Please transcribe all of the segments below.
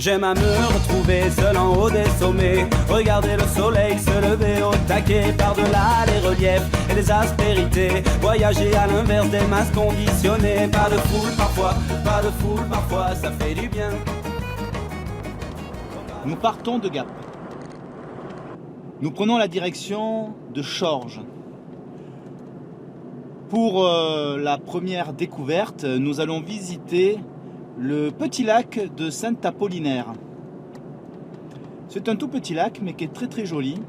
J'aime à me retrouver seul en haut des sommets, regarder le soleil se lever au taquet, par-delà les reliefs et les aspérités, voyager à l'inverse des masses conditionnées. Pas de foule parfois, ça fait du bien. Nous partons de Gap. Nous prenons la direction de Chorges. Pour la première découverte, nous allons visiter le petit lac de Saint-Apollinaire. C'est un tout petit lac mais qui est très très joli.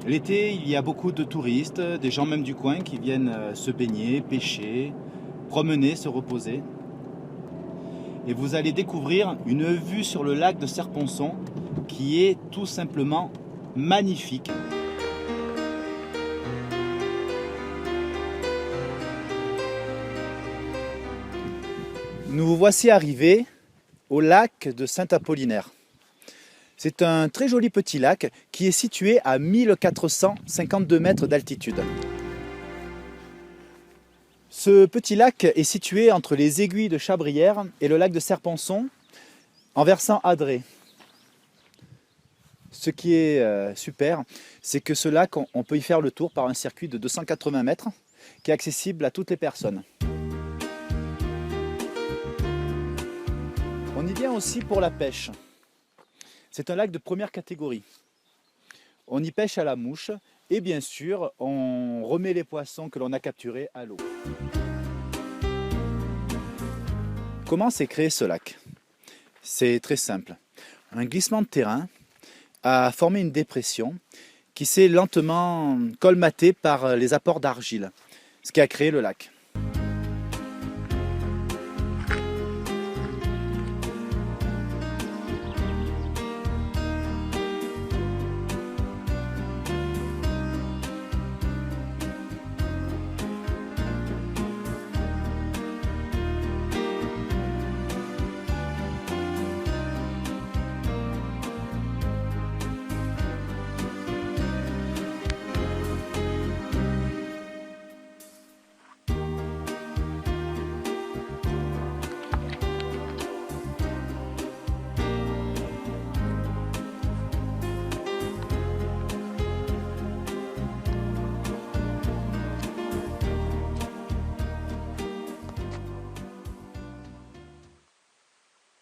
L'été, il y a beaucoup de touristes, des gens même du coin qui viennent se baigner, pêcher, promener, se reposer. Et vous allez découvrir une vue sur le lac de Serponçon qui est tout simplement magnifique. Nous voici arrivés au lac de Saint-Apollinaire. C'est un très joli petit lac qui est situé à 1452 mètres d'altitude. Ce petit lac est situé entre les aiguilles de Chabrière et le lac de Serponçon, en versant Adré. Ce qui est super, c'est que ce lac, on peut y faire le tour par un circuit de 280 mètres qui est accessible à toutes les personnes. On y vient aussi pour la pêche. C'est un lac de première catégorie. On y pêche à la mouche et bien sûr, on remet les poissons que l'on a capturés à l'eau. Comment s'est créé ce lac? C'est très simple. Un glissement de terrain a formé une dépression qui s'est lentement colmatée par les apports d'argile, ce qui a créé le lac.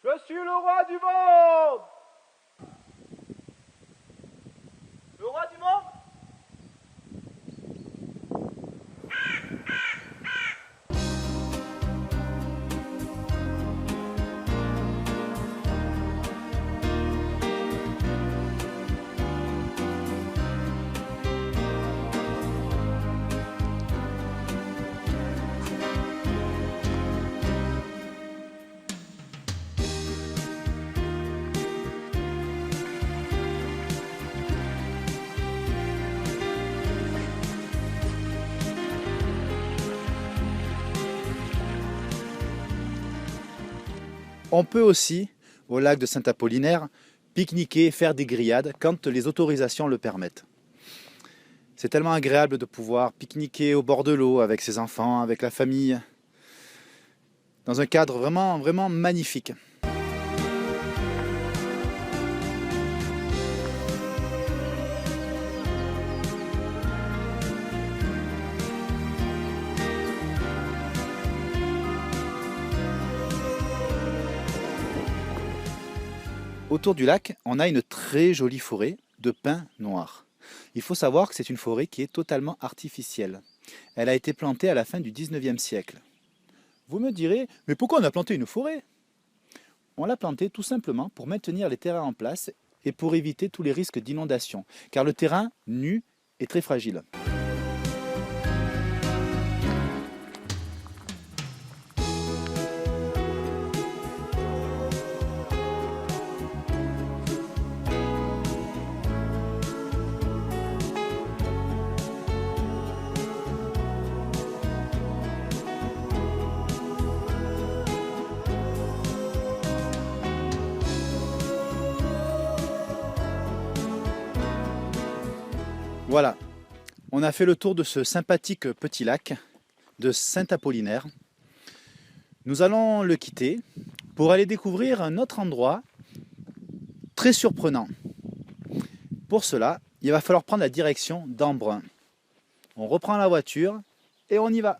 Je suis le roi du monde! Le roi du monde? On peut aussi, au lac de Saint-Apollinaire, pique-niquer et faire des grillades quand les autorisations le permettent. C'est tellement agréable de pouvoir pique-niquer au bord de l'eau avec ses enfants, avec la famille, dans un cadre vraiment magnifique. Autour du lac, on a une très jolie forêt de pins noirs. Il faut savoir que c'est une forêt qui est totalement artificielle. Elle a été plantée à la fin du 19e siècle. Vous me direz, mais pourquoi on a planté une forêt? On l'a plantée tout simplement pour maintenir les terrains en place et pour éviter tous les risques d'inondation, car le terrain nu est très fragile. Voilà, on a fait le tour de ce sympathique petit lac de Saint-Apollinaire. Nous allons le quitter pour aller découvrir un autre endroit très surprenant. Pour cela, il va falloir prendre la direction d'Embrun. On reprend la voiture et on y va.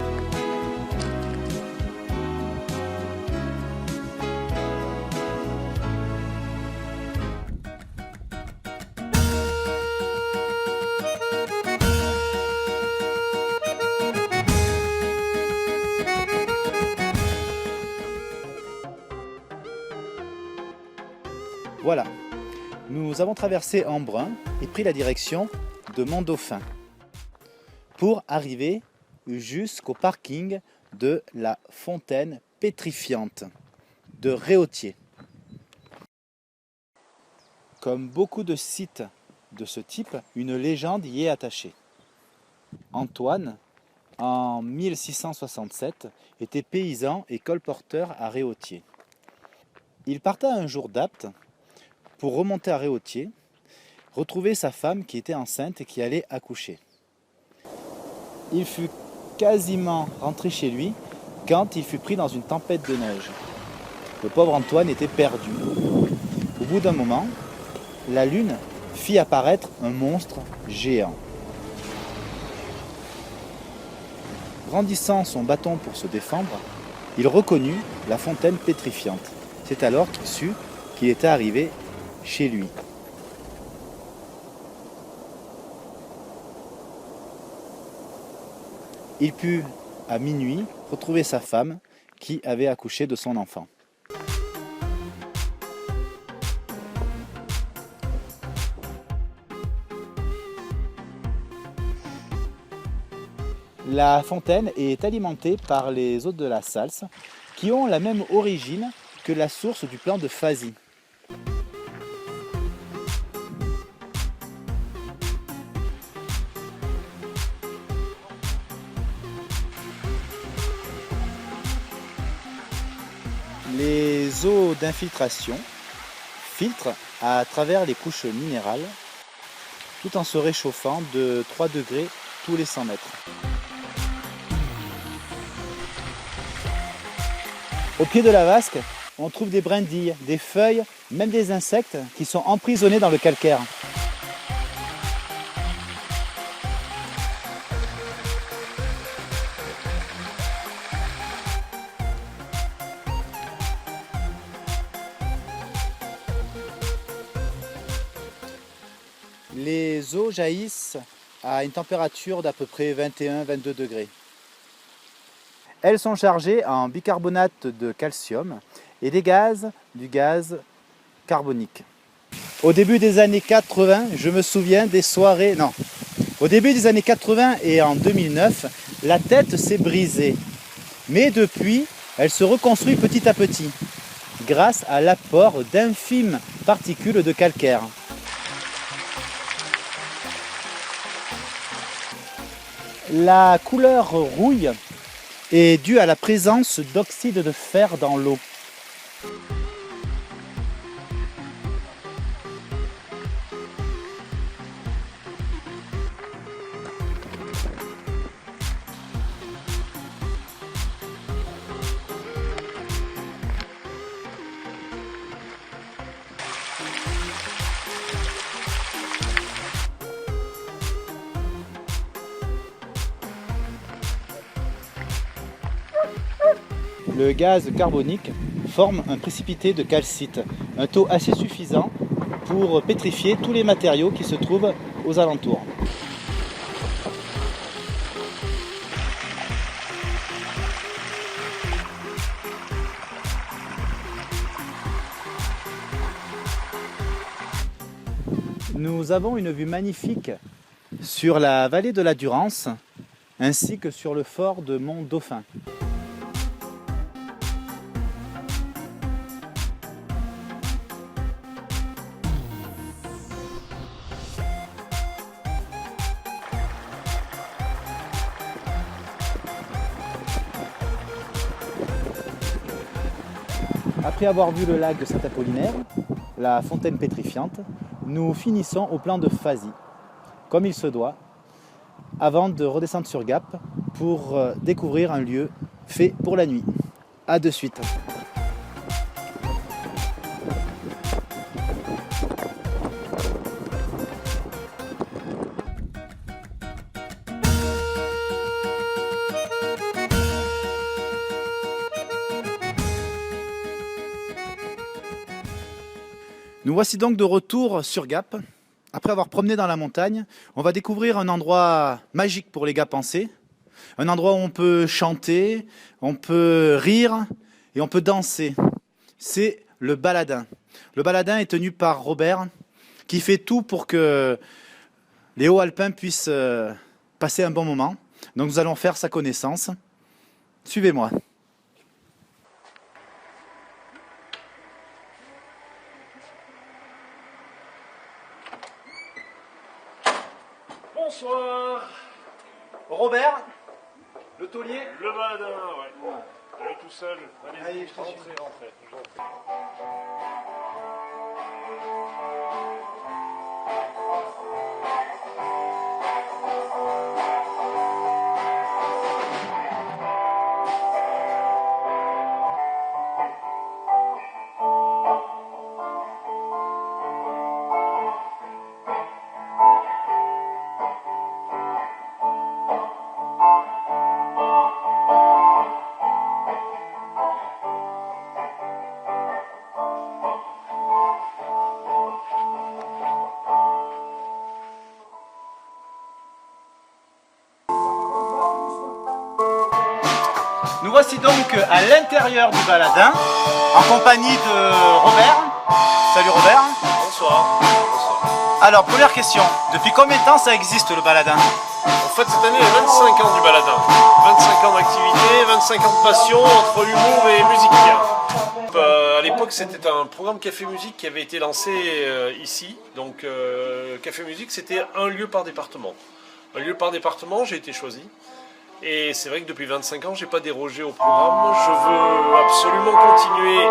Voilà, nous avons traversé Embrun et pris la direction de Mont-Dauphin pour arriver jusqu'au parking de la fontaine pétrifiante de Réautier. Comme beaucoup de sites de ce type, une légende y est attachée. Antoine, en 1667, était paysan et colporteur à Réautier. Il parta un jour d'Apt pour remonter à Réautier, retrouver sa femme qui était enceinte et qui allait accoucher. Il fut quasiment rentré chez lui quand il fut pris dans une tempête de neige. Le pauvre Antoine était perdu. Au bout d'un moment, la lune fit apparaître un monstre géant. Brandissant son bâton pour se défendre, il reconnut la fontaine pétrifiante. C'est alors qu'il sut qu'il était arrivé chez lui. Il put, à minuit, retrouver sa femme qui avait accouché de son enfant. La fontaine est alimentée par les eaux de la Salse qui ont la même origine que la source du plan de Fazy. Les eaux d'infiltration filtrent à travers les couches minérales tout en se réchauffant de 3 degrés tous les 100 mètres. Au pied de la vasque, on trouve des brindilles, des feuilles, même des insectes qui sont emprisonnés dans le calcaire. Les eaux jaillissent à une température d'à peu près 21-22 degrés. Elles sont chargées en bicarbonate de calcium et dégazent du gaz carbonique. Au début des années 80, je me souviens des soirées... Non, au début des années 80 et en 2009, la tête s'est brisée. Mais depuis, elle se reconstruit petit à petit, grâce à l'apport d'infimes particules de calcaire. La couleur rouille est due à la présence d'oxyde de fer dans l'eau. Le gaz carbonique forme un précipité de calcite, un taux assez suffisant pour pétrifier tous les matériaux qui se trouvent aux alentours. Nous avons une vue magnifique sur la vallée de la Durance ainsi que sur le fort de Mont-Dauphin. Après avoir vu le lac de Saint-Apollinaire, la fontaine pétrifiante, nous finissons au plan de Fazy, comme il se doit, avant de redescendre sur Gap pour découvrir un lieu fait pour la nuit. A de suite. Nous voici donc de retour sur Gap. Après avoir promené dans la montagne, on va découvrir un endroit magique pour les Gapençais. Un endroit où on peut chanter, on peut rire et on peut danser. C'est le Baladin. Le Baladin est tenu par Robert, qui fait tout pour que les Hauts-Alpins puissent passer un bon moment. Donc nous allons faire sa connaissance. Suivez-moi. Bonsoir. Robert, le taulier. Le Baladin, ouais. Elle est tout seul. Allez, je te suis. Rentrez. Je vous en prie. Nous voici donc à l'intérieur du Baladin, en compagnie de Robert. Salut Robert. Bonsoir. Alors, première question, depuis combien de temps ça existe le Baladin? En fait, cette année, il y a 25 ans du Baladin. 25 ans d'activité, 25 ans de passion entre humour et musique. À l'époque, c'était un programme Café Musique qui avait été lancé ici. Donc, Café Musique, c'était un lieu par département. Un lieu par département, j'ai été choisi. Et c'est vrai que depuis 25 ans, je n'ai pas dérogé au programme. Je veux absolument continuer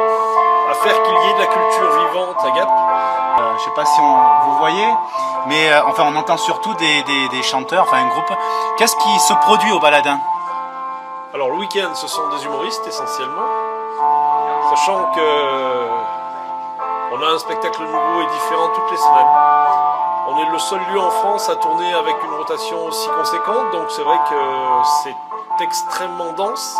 à faire qu'il y ait de la culture vivante à Gap. Je ne sais pas si vous voyez, mais enfin on entend surtout des chanteurs, enfin un groupe. Qu'est-ce qui se produit au Baladin? Alors le week-end, ce sont des humoristes essentiellement, sachant que on a un spectacle nouveau et différent toutes les semaines. On est le seul lieu en France à tourner avec une rotation aussi conséquente, donc c'est vrai que c'est extrêmement dense.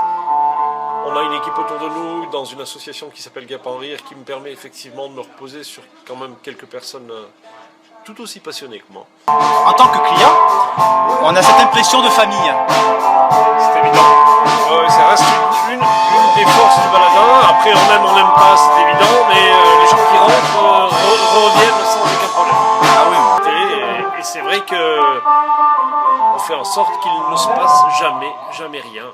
On a une équipe autour de nous dans une association qui s'appelle Gap en Rire qui me permet effectivement de me reposer sur quand même quelques personnes tout aussi passionnées que moi. En tant que client, on a cette impression de famille. C'est évident. Ça reste une des forces du Baladin. Après on n'aime pas, c'est évident, mais les gens qui rentrent reviennent sans aucun problème. Ah oui. Et c'est vrai que on fait en sorte qu'il ne se passe jamais rien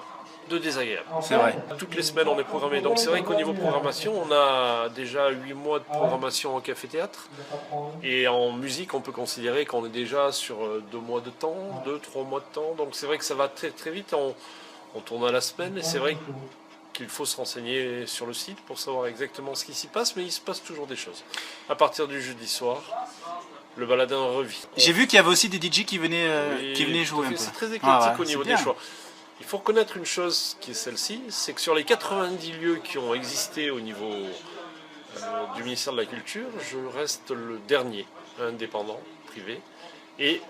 de désagréable. C'est vrai. Toutes les semaines on est programmé, donc c'est vrai qu'au niveau programmation on a déjà 8 mois de programmation en café-théâtre et en musique on peut considérer qu'on est déjà sur 2 mois de temps, 2-3 mois de temps, donc c'est vrai que ça va très très vite, on tourne à la semaine et c'est vrai qu'il faut se renseigner sur le site pour savoir exactement ce qui s'y passe, mais il se passe toujours des choses. À partir du jeudi soir, le Baladin revit. J'ai vu qu'il y avait aussi des DJ qui venaient jouer un peu. C'est très éclectique au niveau bien. des choix. Il faut reconnaître une chose qui est celle-ci, c'est que sur les 90 lieux qui ont existé au niveau du ministère de la Culture, je reste le dernier indépendant, privé, et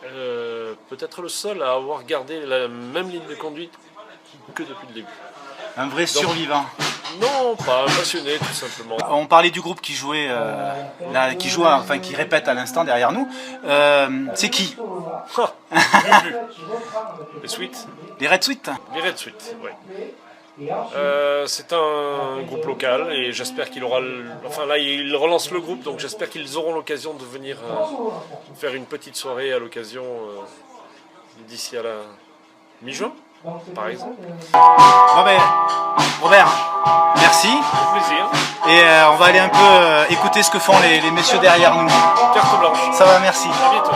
peut-être le seul à avoir gardé la même ligne de conduite que depuis le début. Un vrai survivant. Non, pas un passionné tout simplement. On parlait du groupe qui jouait, qui répète à l'instant derrière nous. C'est qui? Les Sweets. Les Red Sweet. Les Red Sweet, oui. C'est un groupe local et j'espère qu'il aura... Enfin là, il relance le groupe, donc j'espère qu'ils auront l'occasion de venir faire une petite soirée à l'occasion d'ici à la mi-juin, par exemple. Bon ben, Robert, merci. Avec plaisir. Et on va aller un peu écouter ce que font les messieurs derrière nous. Carte blanche. Ça va, merci. À bientôt.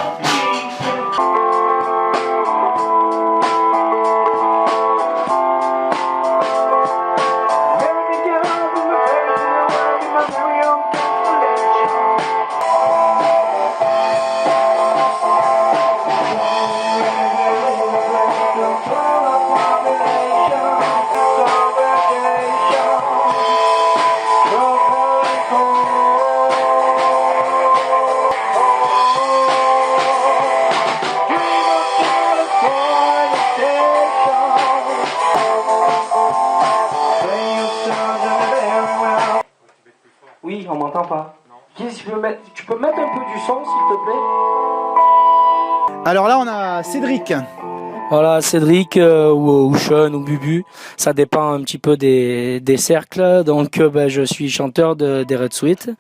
Oui, on m'entend pas. Tu peux mettre un peu du son, s'il te plaît? Alors là, on a Cédric. Voilà, Cédric ou Sean ou Bubu, ça dépend un petit peu des cercles. Donc je suis chanteur des Red Sweet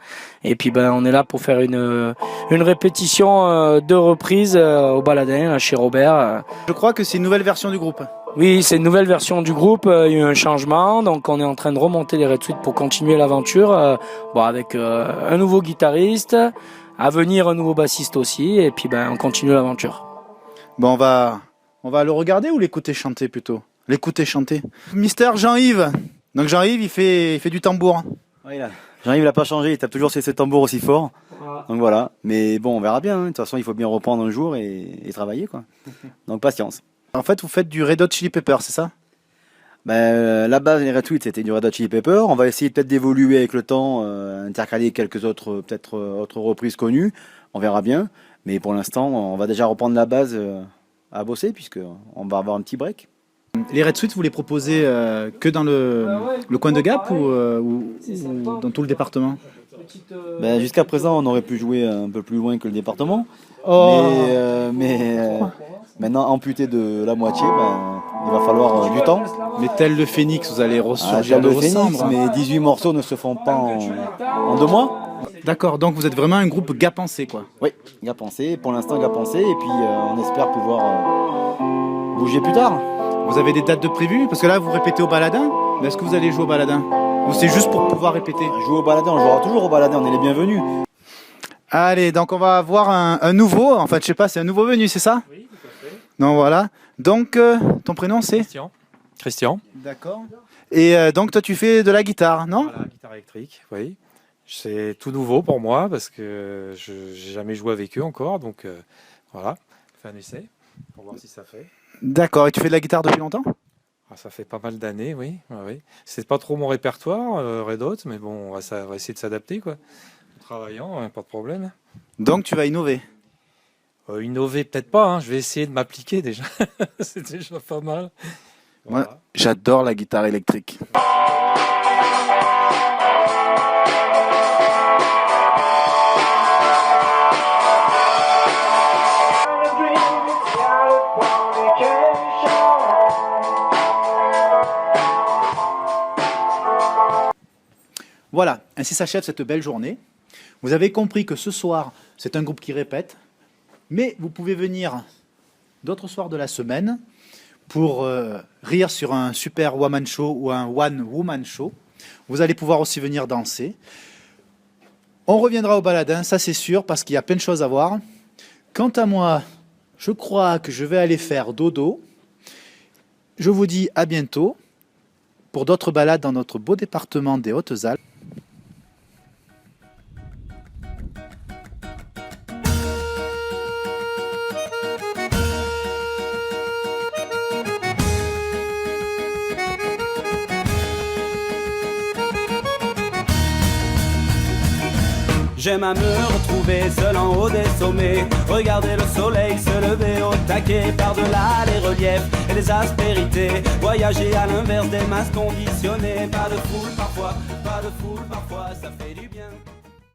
et puis on est là pour faire une répétition de reprise au Baladin chez Robert. Je crois que c'est une nouvelle version du groupe. Oui, c'est une nouvelle version du groupe, il y a eu un changement, donc on est en train de remonter les Red Sweet pour continuer l'aventure avec un nouveau guitariste, à venir un nouveau bassiste aussi et puis on continue l'aventure. Bon, on va le regarder ou l'écouter chanter plutôt? L'écouter chanter. Mister Jean-Yves. Donc Jean-Yves, il fait du tambour. Oui, là. Jean-Yves n'a pas changé, il tape toujours ses tambours aussi fort. Donc voilà. Mais bon, on verra bien. De toute façon, il faut bien reprendre un jour et travailler, quoi. Donc patience. En fait, vous faites du Red Hot Chili Pepper, c'est ça? La base des Red Sweet, c'était du Red Hot Chili Pepper. On va essayer peut-être d'évoluer avec le temps, intercaler quelques autres, autres reprises connues. On verra bien. Mais pour l'instant, on va déjà reprendre la base à bosser, puisqu'on va avoir un petit break. Les Red Sweet, vous les proposez que dans le coin de Gap ou dans tout le département? Jusqu'à présent, on aurait pu jouer un peu plus loin que le département. Oh. Mais maintenant, amputé de la moitié, il va falloir du temps. Mais tel le Phénix, vous allez ressurgir de le vos Phénix, cendres. mais 18 morceaux ne se font pas en 2 mois. D'accord, donc vous êtes vraiment un groupe gapancé, quoi. Oui, gapancé, pour l'instant gapancé, et puis on espère pouvoir bouger plus tard. Vous avez des dates de prévues? Parce que là, vous répétez au Baladin. Mais est-ce que vous allez jouer au Baladin? Ou c'est juste pour pouvoir répéter? Jouer au Baladin, on jouera toujours au Baladin, on est les bienvenus. Allez, donc on va avoir un nouveau, en fait, je sais pas, c'est un nouveau venu, c'est ça? Oui, tout à fait. Donc voilà. Donc, ton prénom c'est? Christian. D'accord. Et donc toi tu fais de la guitare, non? Voilà, guitare électrique, oui. C'est tout nouveau pour moi parce que je n'ai jamais joué avec eux encore. Donc voilà, on fait un essai pour voir si ça fait. D'accord, et tu fais de la guitare depuis longtemps? Ça fait pas mal d'années, oui. Oui. C'est pas trop mon répertoire, Red Hot, mais bon, on va essayer de s'adapter, quoi. En travaillant, pas de problème. Donc tu vas innover? Innover, peut-être pas, hein. Je vais essayer de m'appliquer déjà. C'est déjà pas mal. Voilà. Moi, j'adore la guitare électrique. Voilà, ainsi s'achève cette belle journée. Vous avez compris que ce soir, c'est un groupe qui répète, mais vous pouvez venir d'autres soirs de la semaine pour rire sur un super one-man show ou un one-woman show. Vous allez pouvoir aussi venir danser. On reviendra au Baladin, ça c'est sûr, parce qu'il y a plein de choses à voir. Quant à moi, je crois que je vais aller faire dodo. Je vous dis à bientôt pour d'autres balades dans notre beau département des Hautes-Alpes. J'aime à me retrouver seul en haut des sommets, regarder le soleil se lever au taquet, par-delà les reliefs et les aspérités, voyager à l'inverse des masses conditionnées, pas de foule parfois, ça fait du bien.